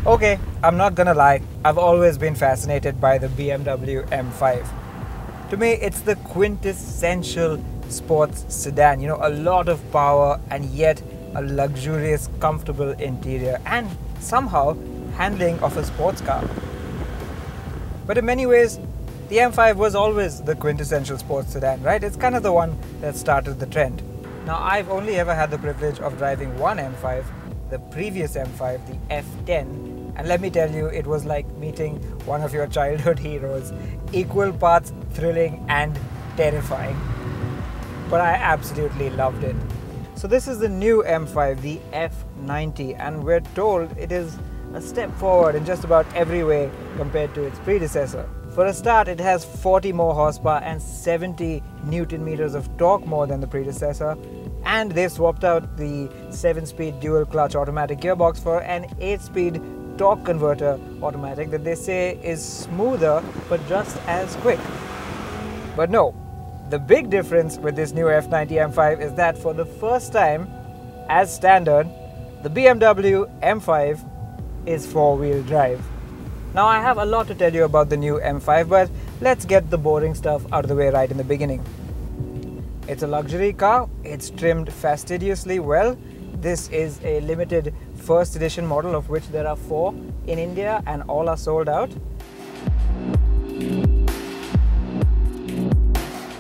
Okay, I'm not gonna lie, I've always been fascinated by the BMW M5. To me, it's the quintessential sports sedan. You know, a lot of power and yet a luxurious, comfortable interior and somehow handling of a sports car. But in many ways, the M5 was always the quintessential sports sedan, right? It's kind of the one that started the trend. Now, I've only ever had the privilege of driving one M5, the previous M5, the F10, and let me tell you, it was like meeting one of your childhood heroes, equal parts thrilling and terrifying. But I absolutely loved it. So this is the new M5, the F90, and we're told it is a step forward in just about every way compared to its predecessor. For a start, it has 40 more horsepower and 70 Newton meters of torque more than the predecessor, and they've swapped out the 7-speed dual clutch automatic gearbox for an 8-speed torque converter automatic that they say is smoother but just as quick. But no, the big difference with this new F90 M5 is that for the first time, as standard, the BMW M5 is 4-wheel drive. Now I have a lot to tell you about the new M5, but let's get the boring stuff out of the way right in the beginning. It's a luxury car, it's trimmed fastidiously well. This is a limited first edition model of which there are 4 in India and all are sold out.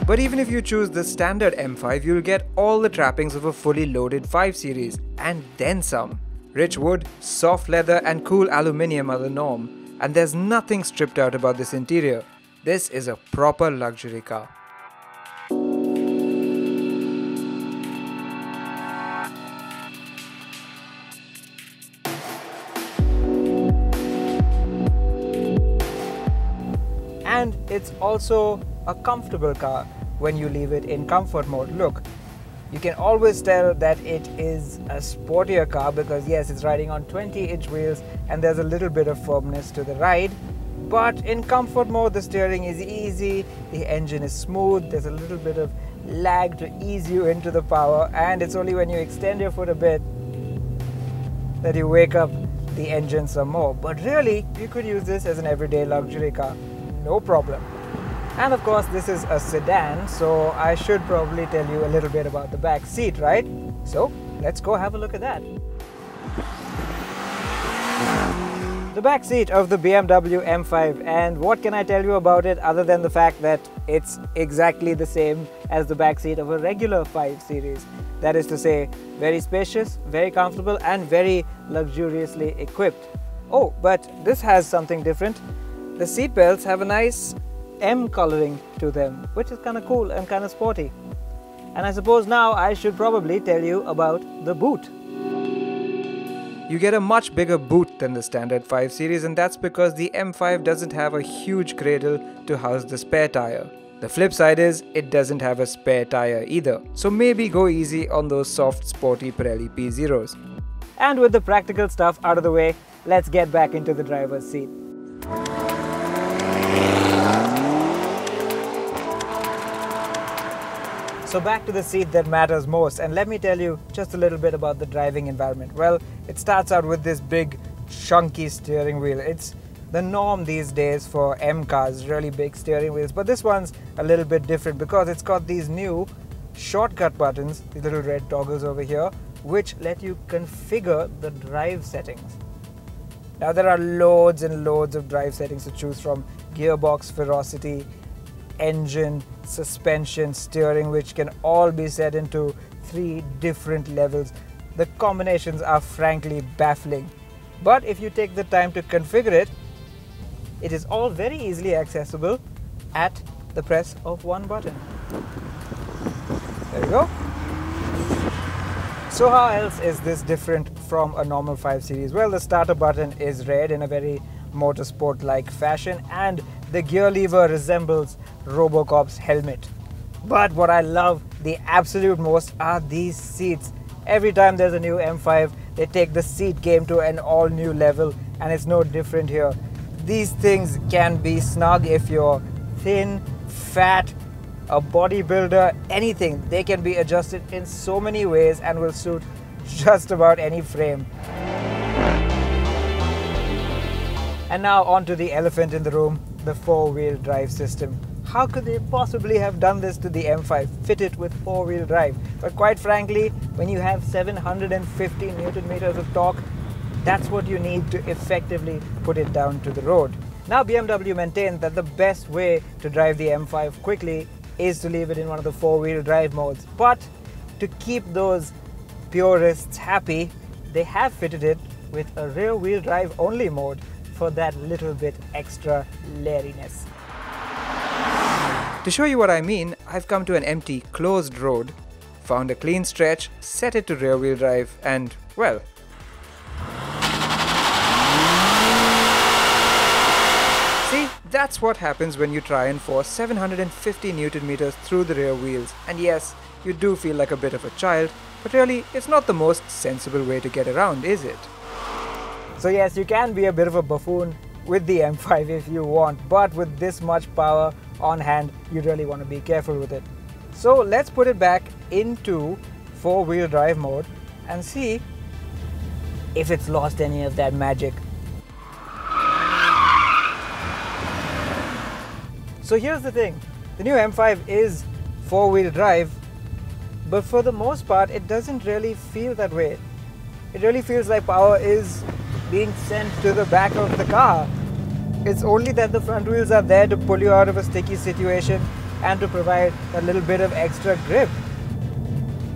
But even if you choose the standard M5, you'll get all the trappings of a fully loaded 5 Series and then some. Rich wood, soft leather and cool aluminium are the norm, and there's nothing stripped out about this interior. This is a proper luxury car. And it's also a comfortable car when you leave it in comfort mode. Look, you can always tell that it is a sportier car because yes, it's riding on 20-inch wheels and there's a little bit of firmness to the ride. But in comfort mode, the steering is easy, the engine is smooth, there's a little bit of lag to ease you into the power, and it's only when you extend your foot a bit that you wake up the engine some more. But really, you could use this as an everyday luxury car. No problem. And of course, this is a sedan, so I should probably tell you a little bit about the back seat, right? So let's go have a look at that. The back seat of the BMW M5, and what can I tell you about it other than the fact that it's exactly the same as the back seat of a regular 5 Series. That is to say, very spacious, very comfortable and very luxuriously equipped. Oh, but this has something different. The seat belts have a nice M coloring to them, which is kind of cool and kind of sporty. And I suppose now I should probably tell you about the boot. You get a much bigger boot than the standard 5 Series, and that's because the M5 doesn't have a huge cradle to house the spare tire. The flip side is, it doesn't have a spare tire either, so maybe go easy on those soft sporty Pirelli P0s. And with the practical stuff out of the way, let's get back into the driver's seat. So back to the seat that matters most, and let me tell you just a little bit about the driving environment. Well, it starts out with this big chunky steering wheel. It's the norm these days for M cars, really big steering wheels, but this one's a little bit different because it's got these new shortcut buttons, these little red toggles over here, which let you configure the drive settings. Now there are loads and loads of drive settings to choose from: gearbox ferocity, engine, suspension, steering, which can all be set into 3 different levels. The combinations are frankly baffling. But if you take the time to configure it, it is all very easily accessible at the press of one button. There you go. So how else is this different from a normal 5 Series? Well, the starter button is red in a very motorsport-like fashion, and the gear lever resembles Robocop's helmet. But what I love the absolute most are these seats. Every time there's a new M5, they take the seat game to an all-new level, and it's no different here. These things can be snug if you're thin, fat, a bodybuilder, anything. They can be adjusted in so many ways and will suit just about any frame. And now on to the elephant in the room, the four-wheel drive system. How could they possibly have done this to the M5, fit it with four-wheel drive? But quite frankly, when you have 750 Newton meters of torque, that's what you need to effectively put it down to the road. Now BMW maintains that the best way to drive the M5 quickly is to leave it in one of the four-wheel drive modes. But to keep those purists happy, they have fitted it with a rear-wheel drive only mode for that little bit extra leeriness. To show you what I mean, I've come to an empty, closed road, found a clean stretch, set it to rear-wheel drive, and, well, see, that's what happens when you try and force 750 Newton meters through the rear wheels. And yes, you do feel like a bit of a child, but really, it's not the most sensible way to get around, is it? So yes, you can be a bit of a buffoon with the M5 if you want, but with this much power on hand, you really want to be careful with it. So let's put it back into four-wheel drive mode and see if it's lost any of that magic. So here's the thing, the new M5 is four-wheel drive, but for the most part, it doesn't really feel that way. It really feels like power is being sent to the back of the car. It's only that the front wheels are there to pull you out of a sticky situation and to provide a little bit of extra grip.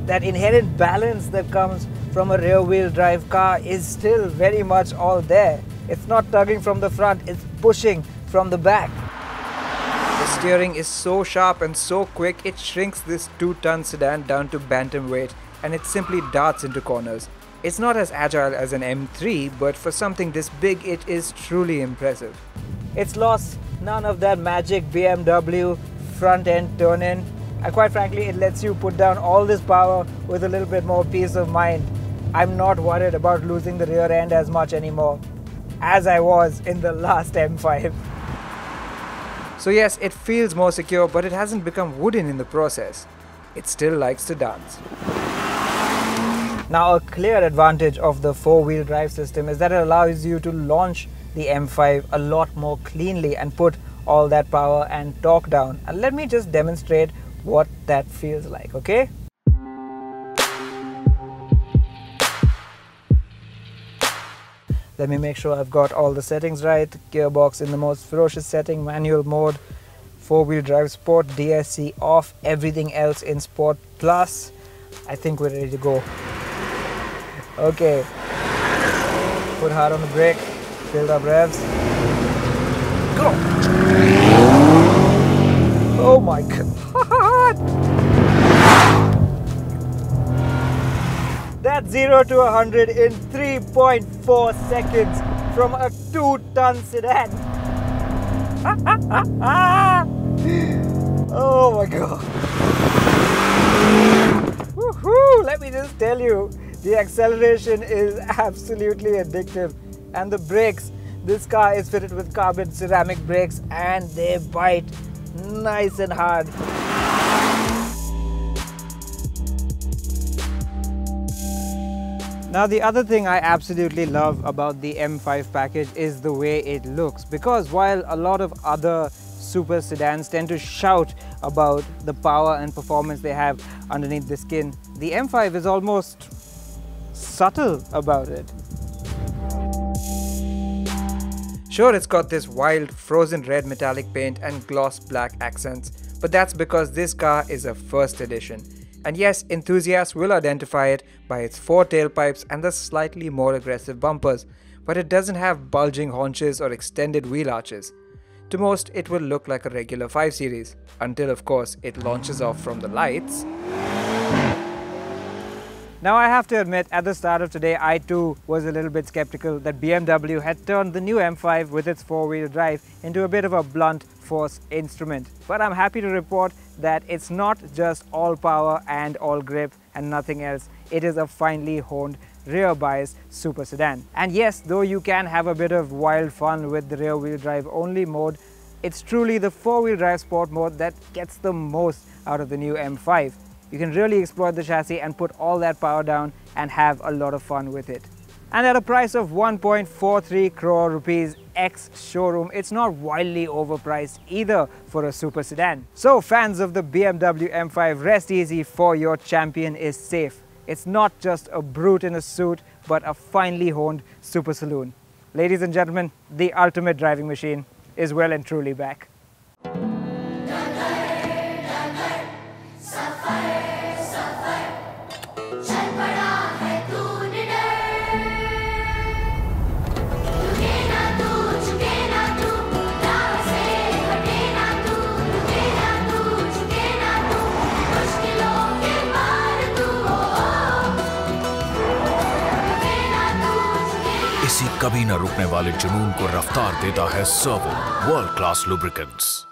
That inherent balance that comes from a rear-wheel drive car is still very much all there. It's not tugging from the front, it's pushing from the back. The steering is so sharp and so quick, it shrinks this 2-ton sedan down to bantamweight and it simply darts into corners. It's not as agile as an M3, but for something this big, it is truly impressive. It's lost none of that magic BMW front-end turn-in, and quite frankly, it lets you put down all this power with a little bit more peace of mind. I'm not worried about losing the rear end as much anymore, as I was in the last M5. So yes, it feels more secure, but it hasn't become wooden in the process. It still likes to dance. Now, a clear advantage of the four-wheel drive system is that it allows you to launch the M5 a lot more cleanly and put all that power and torque down. And let me just demonstrate what that feels like, okay? Let me make sure I've got all the settings right. Gearbox in the most ferocious setting, manual mode, four-wheel drive sport, DSC off, everything else in sport plus. I think we're ready to go. Okay, put hard on the brake, build up revs, go! Oh my god! That's 0 to 100 in 3.4 seconds from a 2-ton sedan. Oh my god! Woohoo! Let me just tell you, the acceleration is absolutely addictive, and the brakes, this car is fitted with carbon ceramic brakes and they bite nice and hard. Now the other thing I absolutely love about the M5 package is the way it looks, because while a lot of other super sedans tend to shout about the power and performance they have underneath the skin, the M5 is almost subtle about it. Sure, it's got this wild frozen red metallic paint and gloss black accents, but that's because this car is a first edition. And yes, enthusiasts will identify it by its 4 tailpipes and the slightly more aggressive bumpers, but it doesn't have bulging haunches or extended wheel arches. To most, it will look like a regular 5 Series, until of course it launches off from the lights. Now I have to admit, at the start of today, I too was a little bit skeptical that BMW had turned the new M5 with its 4-wheel drive into a bit of a blunt force instrument. But I'm happy to report that it's not just all power and all grip and nothing else. It is a finely honed rear bias super sedan. And yes, though you can have a bit of wild fun with the rear wheel drive only mode, it's truly the 4-wheel drive sport mode that gets the most out of the new M5. You can really exploit the chassis and put all that power down and have a lot of fun with it. And at a price of 1.43 crore rupees, ex-showroom, it's not wildly overpriced either for a super sedan. So fans of the BMW M5, rest easy, for your champion is safe. It's not just a brute in a suit, but a finely honed super saloon. Ladies and gentlemen, the ultimate driving machine is well and truly back. इसी कभी न रुकने वाले जुनून को रफ्तार देता है सर्वो वर्ल्ड क्लास लुब्रिकेंट्स।